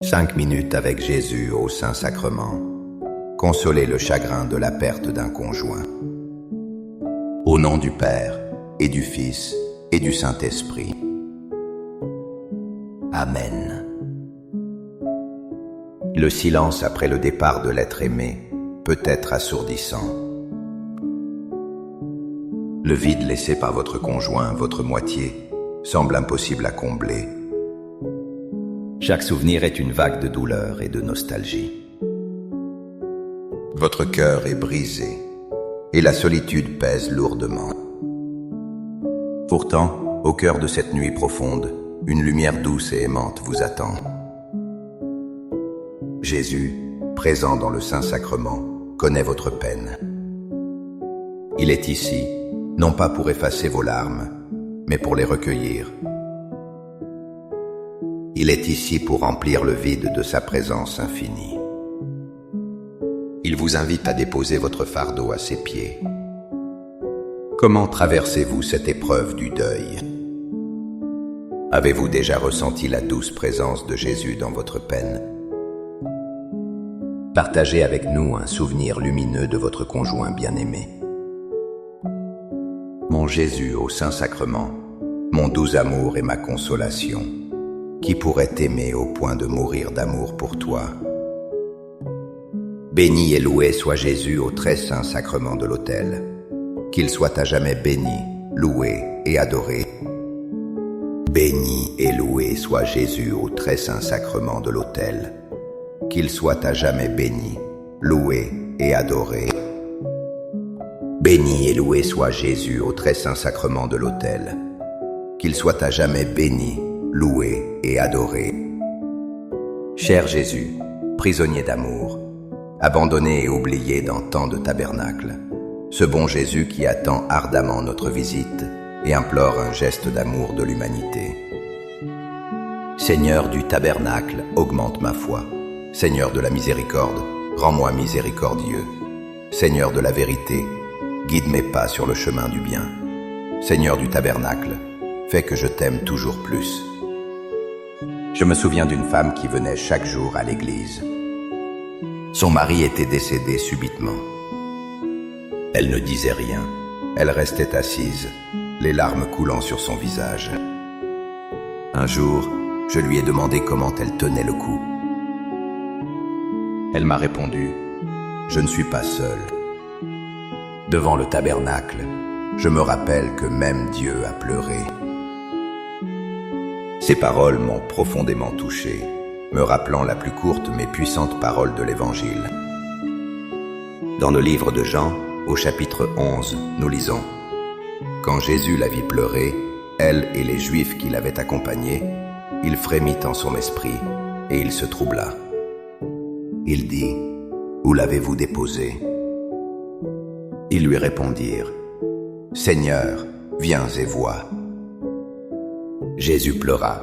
5 minutes avec Jésus au Saint-Sacrement. Consoler le chagrin de la perte d'un conjoint. Au nom du Père, et du Fils, et du Saint-Esprit. Amen. Le silence après le départ de l'être aimé peut être assourdissant. Le vide laissé par votre conjoint, votre moitié, semble impossible à combler. Chaque souvenir est une vague de douleur et de nostalgie. Votre cœur est brisé et la solitude pèse lourdement. Pourtant, au cœur de cette nuit profonde, une lumière douce et aimante vous attend. Jésus, présent dans le Saint-Sacrement, connaît votre peine. Il est ici, non pas pour effacer vos larmes, mais pour les recueillir. Il est ici pour remplir le vide de sa présence infinie. Il vous invite à déposer votre fardeau à ses pieds. Comment traversez-vous cette épreuve du deuil? Avez-vous déjà ressenti la douce présence de Jésus dans votre peine? Partagez avec nous un souvenir lumineux de votre conjoint bien-aimé. Mon Jésus au Saint-Sacrement, mon doux amour et ma consolation, qui pourrait t'aimer au point de mourir d'amour pour toi? Béni et loué soit Jésus au très saint sacrement de l'autel. Qu'il soit à jamais béni, loué et adoré. Béni et loué soit Jésus au très saint sacrement de l'autel. Qu'il soit à jamais béni, loué et adoré. Béni et loué soit Jésus au très saint sacrement de l'autel. Qu'il soit à jamais béni, loué et adoré. Cher Jésus, prisonnier d'amour, abandonné et oublié dans tant de tabernacles, ce bon Jésus qui attend ardemment notre visite et implore un geste d'amour de l'humanité. Seigneur du tabernacle, augmente ma foi. Seigneur de la miséricorde, rends-moi miséricordieux. Seigneur de la vérité, guide mes pas sur le chemin du bien. Seigneur du tabernacle, fais que je t'aime toujours plus. Je me souviens d'une femme qui venait chaque jour à l'église. Son mari était décédé subitement. Elle ne disait rien, elle restait assise, les larmes coulant sur son visage. Un jour, je lui ai demandé comment elle tenait le coup. Elle m'a répondu, « Je ne suis pas seule. » Devant le tabernacle, je me rappelle que même Dieu a pleuré. Ces paroles m'ont profondément touché, me rappelant la plus courte mais puissante parole de l'Évangile. Dans le livre de Jean, au chapitre 11, nous lisons « Quand Jésus la vit pleurer, elle et les Juifs qui l'avaient accompagnée, il frémit en son esprit et il se troubla. Il dit « Où l'avez-vous déposé ?» Ils lui répondirent « Seigneur, viens et vois. » Jésus pleura.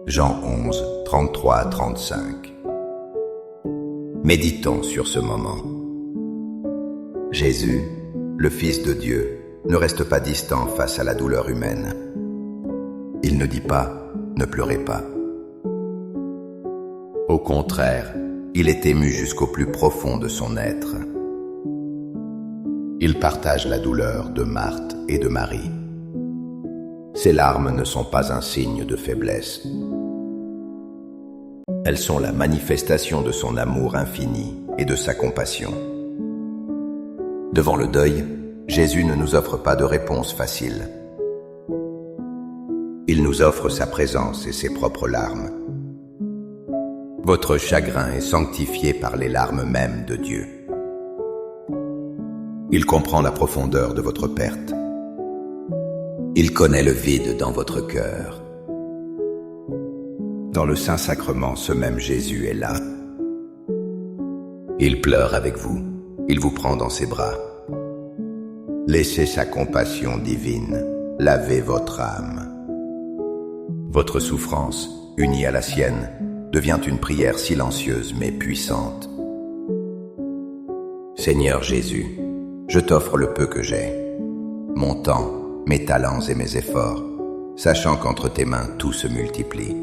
Jean 11, 33-35. Méditons sur ce moment. Jésus, le Fils de Dieu, ne reste pas distant face à la douleur humaine. Il ne dit pas « ne pleurez pas ». Au contraire, il est ému jusqu'au plus profond de son être. Il partage la douleur de Marthe et de Marie. Ses larmes ne sont pas un signe de faiblesse. Elles sont la manifestation de son amour infini et de sa compassion. Devant le deuil, Jésus ne nous offre pas de réponse facile. Il nous offre sa présence et ses propres larmes. Votre chagrin est sanctifié par les larmes mêmes de Dieu. Il comprend la profondeur de votre perte. Il connaît le vide dans votre cœur. Dans le Saint-Sacrement, ce même Jésus est là. Il pleure avec vous, il vous prend dans ses bras. Laissez sa compassion divine laver votre âme. Votre souffrance, unie à la sienne, devient une prière silencieuse mais puissante. Seigneur Jésus, je t'offre le peu que j'ai, mon temps, mes talents et mes efforts, sachant qu'entre tes mains tout se multiplie.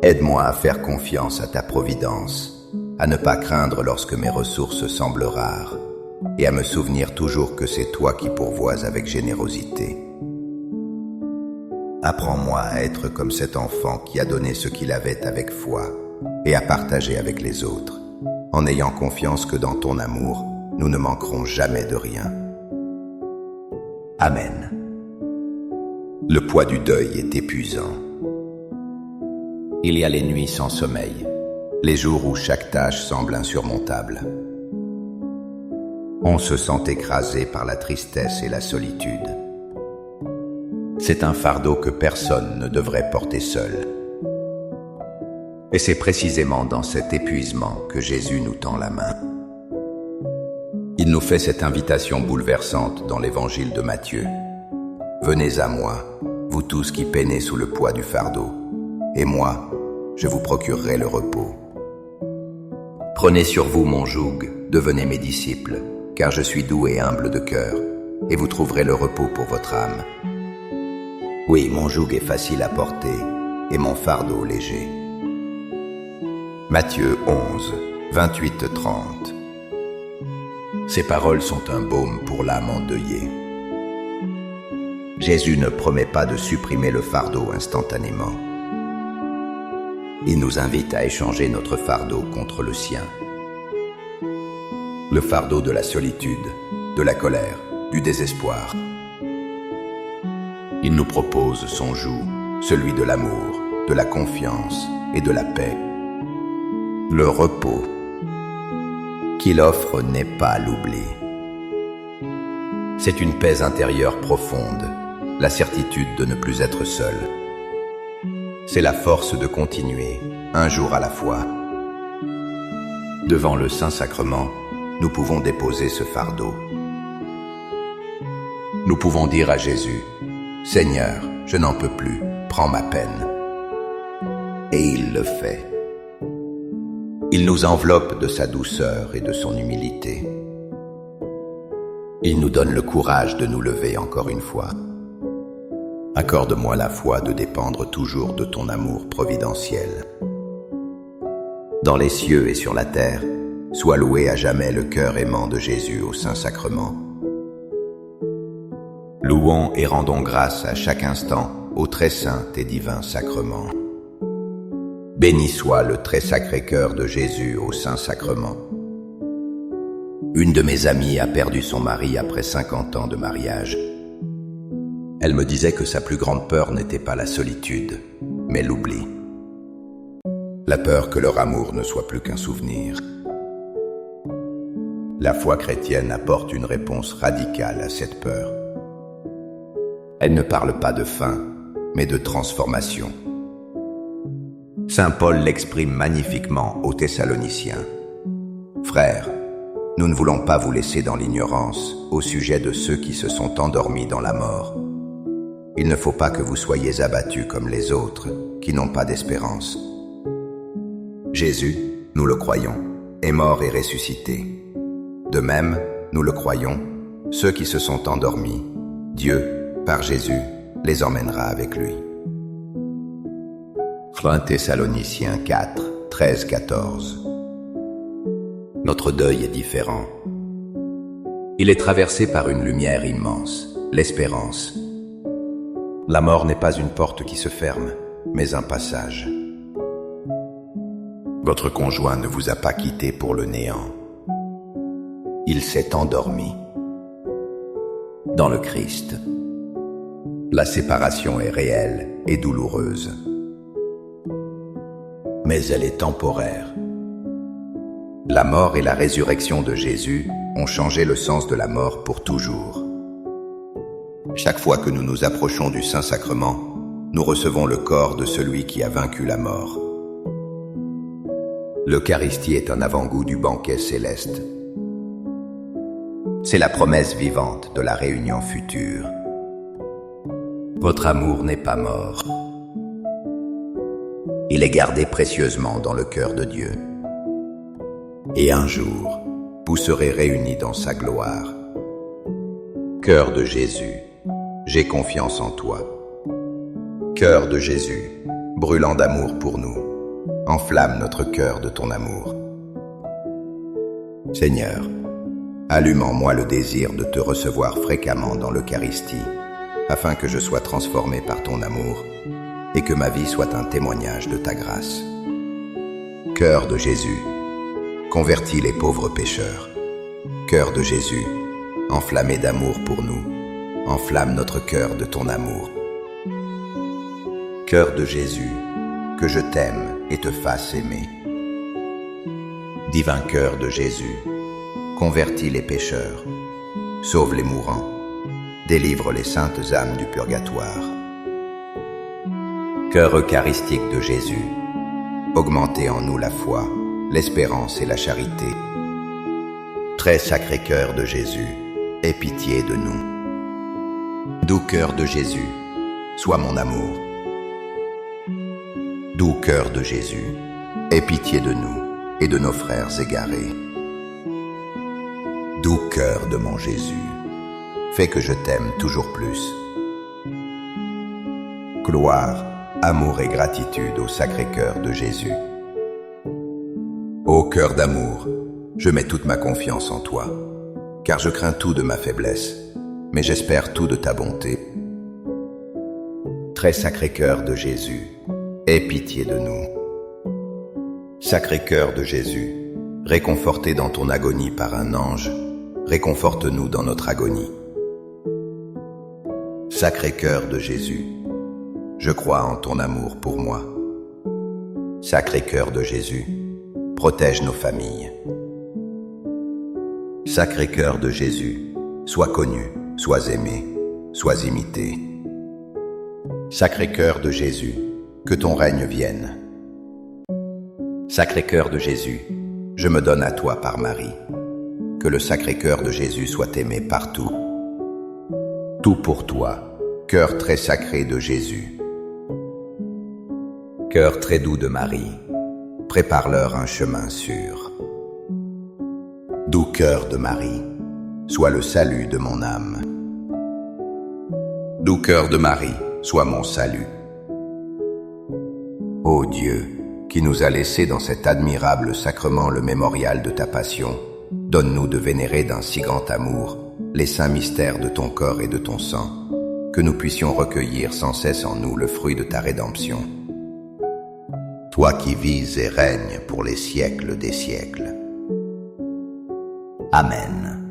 Aide-moi à faire confiance à ta providence, à ne pas craindre lorsque mes ressources semblent rares, et à me souvenir toujours que c'est toi qui pourvois avec générosité. Apprends-moi à être comme cet enfant qui a donné ce qu'il avait avec foi et à partager avec les autres, en ayant confiance que dans ton amour, nous ne manquerons jamais de rien. Amen. Le poids du deuil est épuisant. Il y a les nuits sans sommeil, les jours où chaque tâche semble insurmontable. On se sent écrasé par la tristesse et la solitude. C'est un fardeau que personne ne devrait porter seul. Et c'est précisément dans cet épuisement que Jésus nous tend la main. Il nous fait cette invitation bouleversante dans l'évangile de Matthieu. Venez à moi, vous tous qui peinez sous le poids du fardeau, et moi, je vous procurerai le repos. Prenez sur vous mon joug, devenez mes disciples, car je suis doux et humble de cœur, et vous trouverez le repos pour votre âme. Oui, mon joug est facile à porter, et mon fardeau léger. Matthieu 11, 28-30. Ces paroles sont un baume pour l'âme endeuillée. Jésus ne promet pas de supprimer le fardeau instantanément. Il nous invite à échanger notre fardeau contre le sien. Le fardeau de la solitude, de la colère, du désespoir. Il nous propose son joug, celui de l'amour, de la confiance et de la paix. Le repos qu'il offre n'est pas l'oubli. C'est une paix intérieure profonde, la certitude de ne plus être seul. C'est la force de continuer, un jour à la fois. Devant le Saint-Sacrement, nous pouvons déposer ce fardeau. Nous pouvons dire à Jésus, « Seigneur, je n'en peux plus, prends ma peine. » Et il le fait. Il nous enveloppe de sa douceur et de son humilité. Il nous donne le courage de nous lever encore une fois. Accorde-moi la foi de dépendre toujours de ton amour providentiel. Dans les cieux et sur la terre, soit loué à jamais le cœur aimant de Jésus au Saint-Sacrement. Louons et rendons grâce à chaque instant au très saint et divin sacrement. Béni soit le très sacré cœur de Jésus au Saint-Sacrement. Une de mes amies a perdu son mari après 50 ans de mariage. Elle me disait que sa plus grande peur n'était pas la solitude, mais l'oubli. La peur que leur amour ne soit plus qu'un souvenir. La foi chrétienne apporte une réponse radicale à cette peur. Elle ne parle pas de fin, mais de transformation. Saint Paul l'exprime magnifiquement aux Thessaloniciens. Frères, nous ne voulons pas vous laisser dans l'ignorance au sujet de ceux qui se sont endormis dans la mort. Il ne faut pas que vous soyez abattus comme les autres, qui n'ont pas d'espérance. Jésus, nous le croyons, est mort et ressuscité. De même, nous le croyons, ceux qui se sont endormis, Dieu, par Jésus, les emmènera avec lui. 1 Thessaloniciens 4, 13-14. Notre deuil est différent. Il est traversé par une lumière immense, l'espérance. La mort n'est pas une porte qui se ferme, mais un passage. Votre conjoint ne vous a pas quitté pour le néant. Il s'est endormi. Dans le Christ, la séparation est réelle et douloureuse. Mais elle est temporaire. La mort et la résurrection de Jésus ont changé le sens de la mort pour toujours. Chaque fois que nous nous approchons du Saint-Sacrement, nous recevons le corps de celui qui a vaincu la mort. L'Eucharistie est un avant-goût du banquet céleste. C'est la promesse vivante de la réunion future. Votre amour n'est pas mort. Il est gardé précieusement dans le cœur de Dieu. Et un jour, vous serez réunis dans sa gloire. Cœur de Jésus, j'ai confiance en toi. Cœur de Jésus, brûlant d'amour pour nous, enflamme notre cœur de ton amour. Seigneur, allume en moi le désir de te recevoir fréquemment dans l'Eucharistie, afin que je sois transformé par ton amour et que ma vie soit un témoignage de ta grâce. Cœur de Jésus, convertis les pauvres pécheurs. Cœur de Jésus, enflammé d'amour pour nous, enflamme notre cœur de ton amour. Cœur de Jésus, que je t'aime et te fasse aimer. Divin cœur de Jésus, convertis les pécheurs, sauve les mourants, délivre les saintes âmes du purgatoire. Cœur eucharistique de Jésus, augmentez en nous la foi, l'espérance et la charité. Très sacré cœur de Jésus, aie pitié de nous. Doux cœur de Jésus, sois mon amour. Doux cœur de Jésus, aie pitié de nous et de nos frères égarés. Doux cœur de mon Jésus, fais que je t'aime toujours plus. Gloire, amour et gratitude au sacré cœur de Jésus. Ô cœur d'amour, je mets toute ma confiance en toi, car je crains tout de ma faiblesse, mais j'espère tout de ta bonté. Très sacré cœur de Jésus, aie pitié de nous. Sacré cœur de Jésus, réconforté dans ton agonie par un ange, réconforte-nous dans notre agonie. Sacré cœur de Jésus, je crois en ton amour pour moi. Sacré cœur de Jésus, protège nos familles. Sacré cœur de Jésus, sois connu, sois aimé, sois imité. Sacré cœur de Jésus, que ton règne vienne. Sacré cœur de Jésus, je me donne à toi par Marie. Que le sacré cœur de Jésus soit aimé partout. Tout pour toi, cœur très sacré de Jésus. Cœur très doux de Marie, prépare-leur un chemin sûr. Doux cœur de Marie, sois le salut de mon âme. Doux cœur de Marie, sois mon salut. Ô Dieu, qui nous a laissé dans cet admirable sacrement le mémorial de ta passion, donne-nous de vénérer d'un si grand amour les saints mystères de ton corps et de ton sang, que nous puissions recueillir sans cesse en nous le fruit de ta rédemption. Toi qui vis et règnes pour les siècles des siècles. Amen.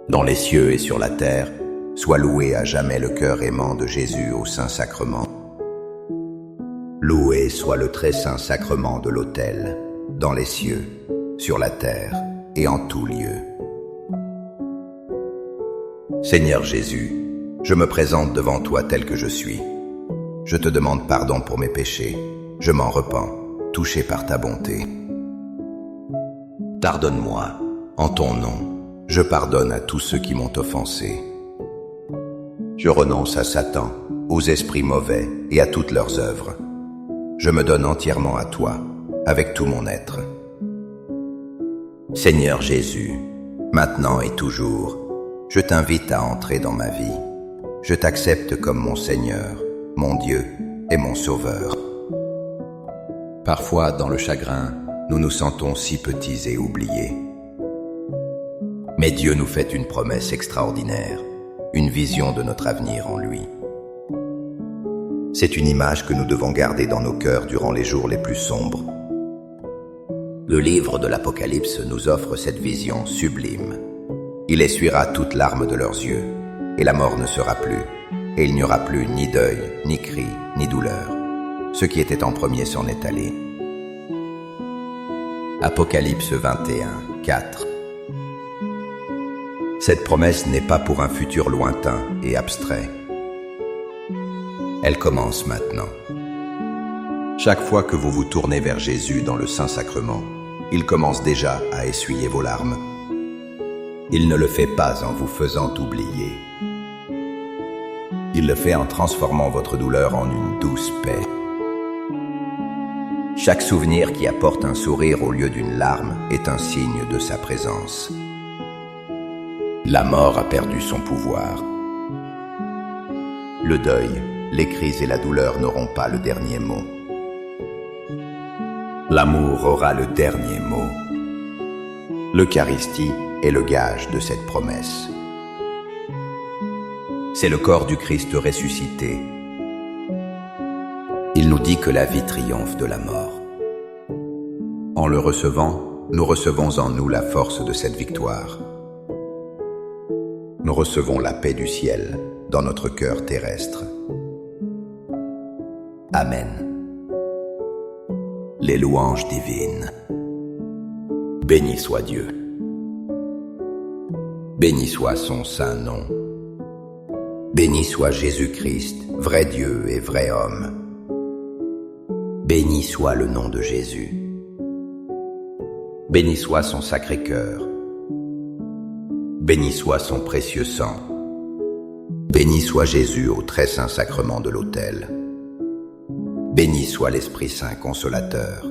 Dans les cieux et sur la terre, soit loué à jamais le cœur aimant de Jésus au Saint-Sacrement. Loué soit le très saint sacrement de l'autel, dans les cieux, sur la terre et en tout lieu. Seigneur Jésus, je me présente devant toi tel que je suis. Je te demande pardon pour mes péchés. Je m'en repens, touché par ta bonté. Pardonne-moi, en ton nom, je pardonne à tous ceux qui m'ont offensé. Je renonce à Satan, aux esprits mauvais et à toutes leurs œuvres. Je me donne entièrement à toi, avec tout mon être. Seigneur Jésus, maintenant et toujours, je t'invite à entrer dans ma vie. Je t'accepte comme mon Seigneur, mon Dieu et mon Sauveur. Parfois, dans le chagrin, nous nous sentons si petits et oubliés. Mais Dieu nous fait une promesse extraordinaire, une vision de notre avenir en lui. C'est une image que nous devons garder dans nos cœurs durant les jours les plus sombres. Le livre de l'Apocalypse nous offre cette vision sublime. Il essuiera toute larme de leurs yeux, et la mort ne sera plus, et il n'y aura plus ni deuil, ni cri, ni douleur. Ce qui était en premier s'en est allé. Apocalypse 21, 4. Cette promesse n'est pas pour un futur lointain et abstrait. Elle commence maintenant. Chaque fois que vous vous tournez vers Jésus dans le Saint-Sacrement, il commence déjà à essuyer vos larmes. Il ne le fait pas en vous faisant oublier. Il le fait en transformant votre douleur en une douce paix. Chaque souvenir qui apporte un sourire au lieu d'une larme est un signe de sa présence. La mort a perdu son pouvoir. Le deuil, les crises et la douleur n'auront pas le dernier mot. L'amour aura le dernier mot. L'Eucharistie est le gage de cette promesse. C'est le corps du Christ ressuscité. Il nous dit que la vie triomphe de la mort. En le recevant, nous recevons en nous la force de cette victoire. Nous recevons la paix du ciel dans notre cœur terrestre. Amen. Les louanges divines. Béni soit Dieu. Béni soit son saint nom. Béni soit Jésus-Christ, vrai Dieu et vrai homme. Béni soit le nom de Jésus. Béni soit son sacré cœur. Béni soit son précieux sang. Béni soit Jésus au très saint sacrement de l'autel. Béni soit l'Esprit Saint consolateur.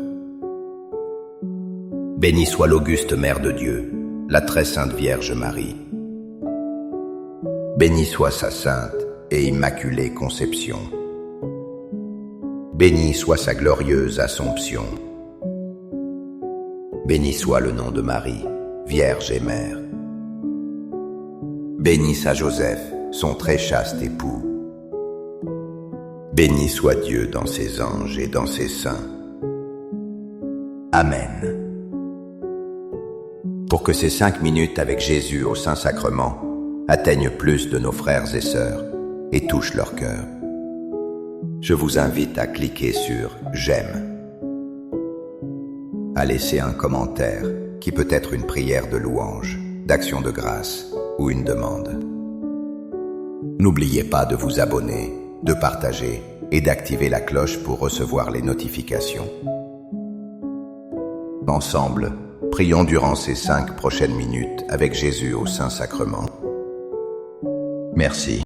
Béni soit l'auguste Mère de Dieu, la très sainte Vierge Marie. Béni soit sa sainte et immaculée conception. Béni soit sa glorieuse Assomption. Béni soit le nom de Marie, Vierge et Mère. Béni soit Joseph, son très chaste époux. Béni soit Dieu dans ses anges et dans ses saints. Amen. Pour que ces 5 minutes avec Jésus au Saint-Sacrement atteignent plus de nos frères et sœurs et touchent leur cœur, je vous invite à cliquer sur « J'aime », à laisser un commentaire qui peut être une prière de louange, d'action de grâce ou une demande. N'oubliez pas de vous abonner, de partager et d'activer la cloche pour recevoir les notifications. Ensemble, prions durant ces 5 prochaines minutes avec Jésus au Saint-Sacrement. Merci.